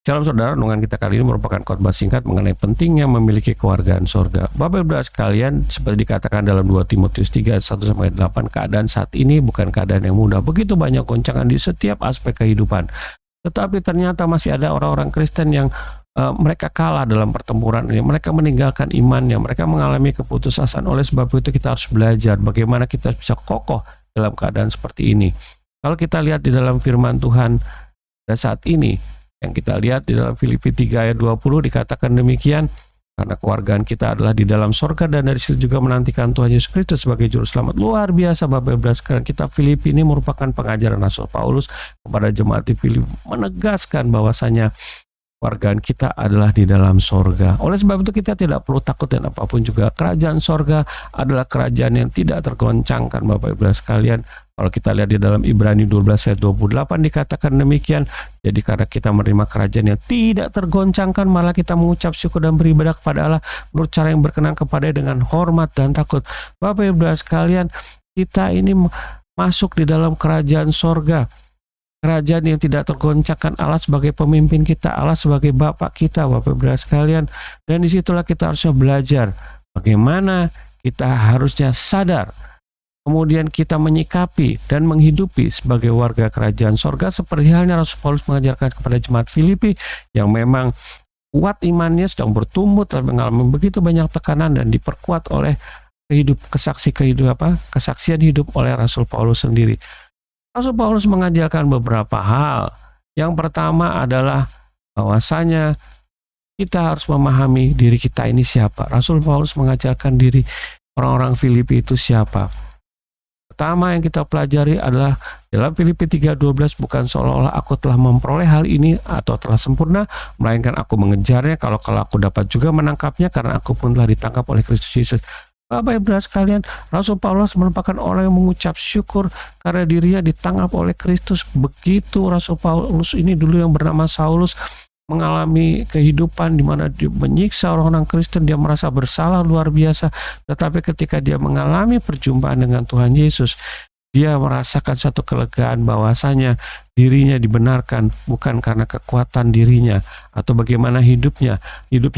Shalom saudara, renungan kita kali ini merupakan khotbah singkat mengenai pentingnya memiliki kewargaan sorga. Bapak Ibu sekalian, seperti dikatakan dalam 2 Timotius 3, 1-8, keadaan saat ini bukan keadaan yang mudah. Begitu banyak goncangan di setiap aspek kehidupan. Tetapi ternyata masih ada orang-orang Kristen yang mereka kalah dalam pertempuran ini. Mereka meninggalkan imannya, mereka mengalami keputusasaan. Oleh sebab itu kita harus belajar bagaimana kita bisa kokoh dalam keadaan seperti ini. Kalau kita lihat di dalam firman Tuhan pada saat ini, yang kita lihat di dalam Filipi 3 ayat 20 dikatakan demikian, karena kewargaan kita adalah di dalam sorga dan dari situ juga menantikan Tuhan Yesus Kristus sebagai juru selamat. Luar biasa Bapak Ibu sekalian, kitab Filipi ini merupakan pengajaran Rasul Paulus kepada jemaat di Filipi, menegaskan bahwasanya kewargaan kita adalah di dalam sorga. Oleh sebab itu kita tidak perlu takut dan apapun juga. Kerajaan sorga adalah kerajaan yang tidak tergoncangkan Bapak Ibu sekalian. Kalau kita lihat di dalam Ibrani 12 ayat 28 dikatakan demikian. Jadi karena kita menerima kerajaan yang tidak tergoncangkan, malah kita mengucap syukur dan beribadah kepada Allah menurut cara yang berkenan kepada-Nya dengan hormat dan takut. Bapak Ibu sekalian, kita ini masuk di dalam kerajaan sorga. Kerajaan yang tidak tergoncangkan, Allah sebagai pemimpin kita, Allah sebagai Bapak kita, Bapak Ibu sekalian. Dan disitulah kita harusnya belajar bagaimana kita harusnya sadar, kemudian kita menyikapi dan menghidupi sebagai warga kerajaan sorga, seperti halnya Rasul Paulus mengajarkan kepada jemaat Filipi yang memang kuat imannya, sedang bertumbuh, telah mengalami begitu banyak tekanan dan diperkuat oleh kesaksian hidup oleh Rasul Paulus sendiri. Rasul Paulus mengajarkan beberapa hal. Yang pertama adalah bahwasanya kita harus memahami diri kita ini siapa. Rasul Paulus mengajarkan diri orang-orang Filipi itu siapa. Pertama yang kita pelajari adalah dalam Filipi 3:12, bukan seolah-olah aku telah memperoleh hal ini atau telah sempurna, melainkan aku mengejarnya kalau aku dapat juga menangkapnya, karena aku pun telah ditangkap oleh Kristus Yesus. Bapak Ibu sekalian, Rasul Paulus merupakan orang yang mengucap syukur karena dirinya ditangkap oleh Kristus. Begitu Rasul Paulus ini dulu yang bernama Saulus mengalami kehidupan di mana dia menyiksa orang-orang Kristen, dia merasa bersalah luar biasa. Tetapi ketika dia mengalami perjumpaan dengan Tuhan Yesus, dia merasakan satu kelegaan bahwasanya dirinya dibenarkan bukan karena kekuatan dirinya atau bagaimana hidupnya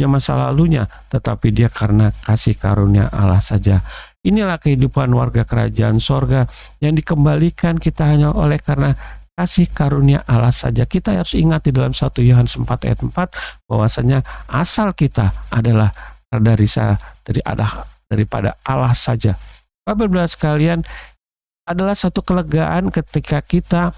masa lalunya, tetapi dia karena kasih karunia Allah saja. Inilah kehidupan warga kerajaan sorga yang dikembalikan kita hanya oleh karena kasih karunia Allah saja. Kita harus ingat di dalam 1 Yohanes 4 ayat 4 bahwasanya asal kita adalah daripada Allah saja. Bapak Ibu sekalian, adalah satu kelegaan ketika kita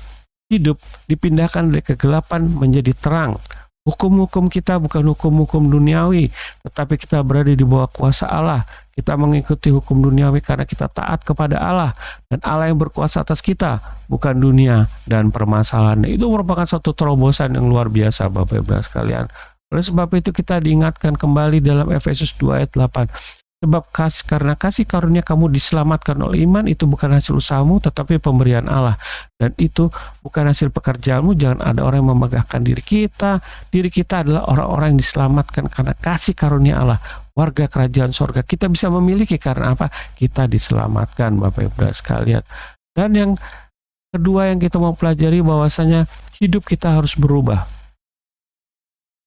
hidup dipindahkan dari kegelapan menjadi terang. Hukum-hukum kita bukan hukum-hukum duniawi, tetapi kita berada di bawah kuasa Allah. Kita mengikuti hukum duniawi karena kita taat kepada Allah, dan Allah yang berkuasa atas kita, bukan dunia dan permasalahan. Itu merupakan satu terobosan yang luar biasa Bapak Ibu sekalian. Oleh sebab itu kita diingatkan kembali dalam Efesus 2 ayat 8. Sebab karena kasih karunia kamu diselamatkan oleh iman, itu bukan hasil usahamu tetapi pemberian Allah. Dan itu bukan hasil pekerjaanmu. Jangan ada orang yang memegahkan diri kita. Diri kita adalah orang-orang yang diselamatkan karena kasih karunia Allah. Warga kerajaan sorga kita bisa memiliki karena apa? Kita diselamatkan Bapak Ibu sekalian. Dan yang kedua yang kita mau pelajari bahwasanya hidup kita harus berubah.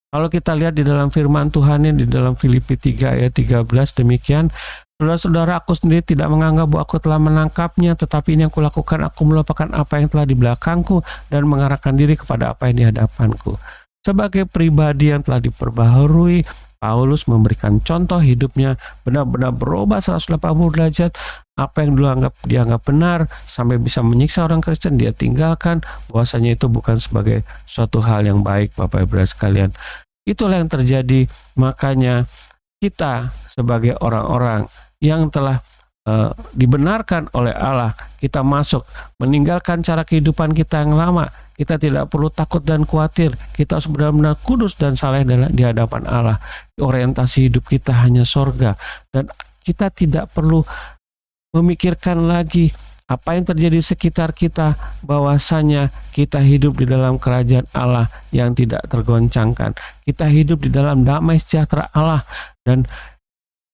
Kalau kita lihat di dalam firman Tuhan yang di dalam Filipi 3 ayat 13 demikian, saudara-saudara, aku sendiri tidak menganggap bahwa aku telah menangkapnya, tetapi ini yang kulakukan, aku melupakan apa yang telah di belakangku dan mengarahkan diri kepada apa yang di hadapanku. Sebagai pribadi yang telah diperbaharui, Paulus memberikan contoh hidupnya benar-benar berubah 180 derajat. Apa yang dulu dianggap benar sampai bisa menyiksa orang Kristen, dia tinggalkan. Bahwasanya itu bukan sebagai suatu hal yang baik Bapak Ibu sekalian. Itulah yang terjadi. Makanya kita sebagai orang-orang yang telah dibenarkan oleh Allah, kita masuk meninggalkan cara kehidupan kita yang lama. Kita tidak perlu takut dan khawatir. Kita harus benar-benar kudus dan saleh di hadapan Allah. Orientasi hidup kita hanya sorga, dan kita tidak perlu memikirkan lagi apa yang terjadi di sekitar kita, bahwasanya kita hidup di dalam kerajaan Allah yang tidak tergoncangkan. Kita hidup di dalam damai sejahtera Allah, dan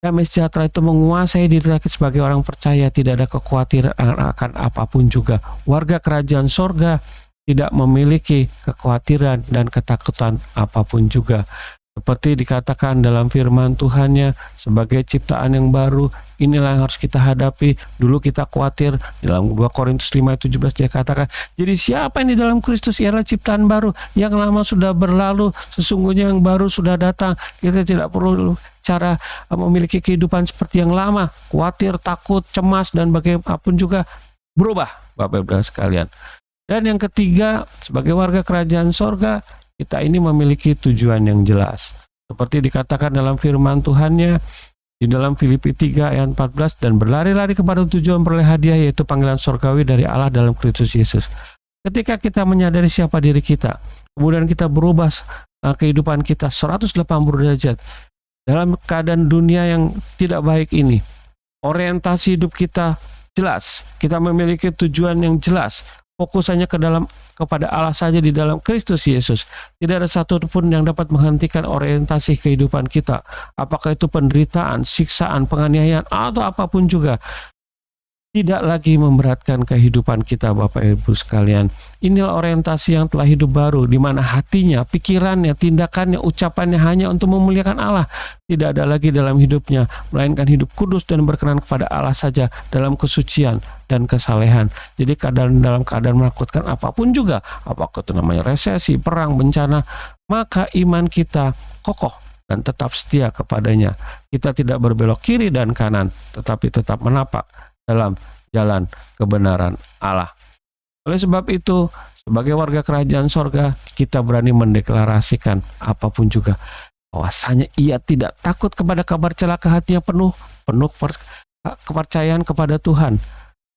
damai sejahtera itu menguasai diri kita sebagai orang percaya. Tidak ada kekhawatiran akan apapun juga. Warga kerajaan sorga tidak memiliki kekhawatiran dan ketakutan apapun juga. Seperti dikatakan dalam firman Tuhannya, sebagai ciptaan yang baru, inilah yang harus kita hadapi. Dulu kita khawatir, dalam 2 Korintus 5:17 dia katakan, jadi siapa yang di dalam Kristus ialah ciptaan baru, yang lama sudah berlalu, sesungguhnya yang baru sudah datang. Kita tidak perlu cara memiliki kehidupan seperti yang lama, khawatir, takut, cemas, dan bagaimanapun juga berubah, Bapak Ibu sekalian. Dan yang ketiga, sebagai warga kerajaan sorga, kita ini memiliki tujuan yang jelas. Seperti dikatakan dalam firman Tuhannya di dalam Filipi 3 ayat 14, dan berlari-lari kepada tujuan peroleh hadiah, yaitu panggilan sorgawi dari Allah dalam Kristus Yesus. Ketika kita menyadari siapa diri kita, kemudian kita berubah kehidupan kita 180 derajat dalam keadaan dunia yang tidak baik ini, orientasi hidup kita jelas, kita memiliki tujuan yang jelas, fokus hanya kepada Allah saja di dalam Kristus Yesus. Tidak ada satupun yang dapat menghentikan orientasi kehidupan kita. Apakah itu penderitaan, siksaan, penganiayaan, atau apapun juga. Tidak lagi memberatkan kehidupan kita, Bapak Ibu sekalian. Inilah orientasi yang telah hidup baru, di mana hatinya, pikirannya, tindakannya, ucapannya hanya untuk memuliakan Allah. Tidak ada lagi dalam hidupnya, melainkan hidup kudus dan berkenan kepada Allah saja dalam kesucian dan kesalehan. Jadi dalam keadaan menakutkan apapun juga, apakah itu namanya resesi, perang, bencana, maka iman kita kokoh dan tetap setia kepadanya. Kita tidak berbelok kiri dan kanan, tetapi tetap menapak dalam jalan kebenaran Allah. Oleh sebab itu, sebagai warga kerajaan sorga, kita berani mendeklarasikan apapun juga, bahwasanya ia tidak takut kepada kabar celaka, hatinya penuh kepercayaan kepada Tuhan.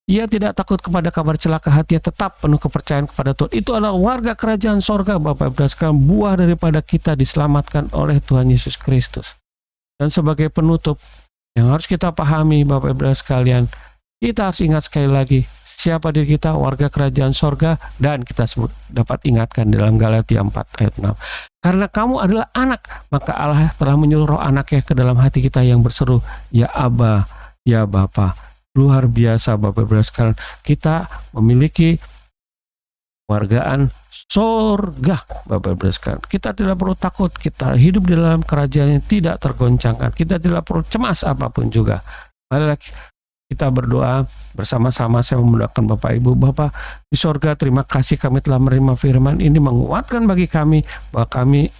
Ia tidak takut kepada kabar celaka, hatinya tetap penuh kepercayaan kepada Tuhan. Itu adalah warga kerajaan sorga, Bapak Ibu sekalian, buah daripada kita diselamatkan oleh Tuhan Yesus Kristus. Dan sebagai penutup, yang harus kita pahami, Bapak Ibu sekalian, kita harus ingat sekali lagi siapa diri kita, warga kerajaan sorga, dan kita dapat ingatkan dalam Galatia 4 ayat 6. Karena kamu adalah anak, maka Allah telah menyuruh roh anaknya ke dalam hati kita yang berseru, ya Aba, ya Bapa. Luar biasa, Bapak Ibu sekalian, kita memiliki wargaan sorga, Bapak Ibu sekalian. Kita tidak perlu takut, kita hidup di dalam kerajaan yang tidak tergoncangkan, kita tidak perlu cemas apapun juga. Marilah kita berdoa bersama-sama. Saya mendoakan Bapak Ibu, Bapak di sorga, terima kasih kami telah menerima firman ini, menguatkan bagi kami bahwa kami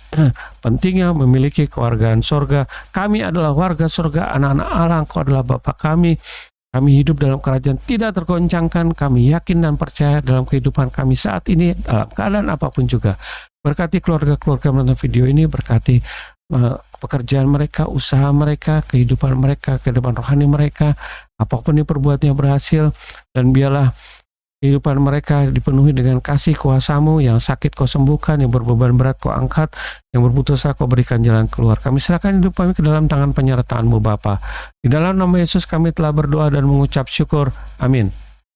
pentingnya memiliki kewargaan sorga. Kami adalah warga sorga, anak-anak Allah, Engkau adalah Bapak kami. Kami hidup dalam kerajaan tidak tergoncangkan. Kami yakin dan percaya dalam kehidupan kami saat ini, dalam keadaan apapun juga. Berkati keluarga-keluarga menonton video ini, berkati pekerjaan mereka, usaha mereka, kehidupan mereka, kehidupan rohani mereka, apapun yang perbuatannya berhasil, dan biarlah kehidupan mereka dipenuhi dengan kasih kuasa-Mu. Yang sakit Kau sembuhkan, yang berbeban berat Kau angkat, yang berputus asa Kau berikan jalan keluar. Kami serahkan hidup kami ke dalam tangan penyertaan-Mu Bapa. Di dalam nama Yesus kami telah berdoa dan mengucap syukur. Amin.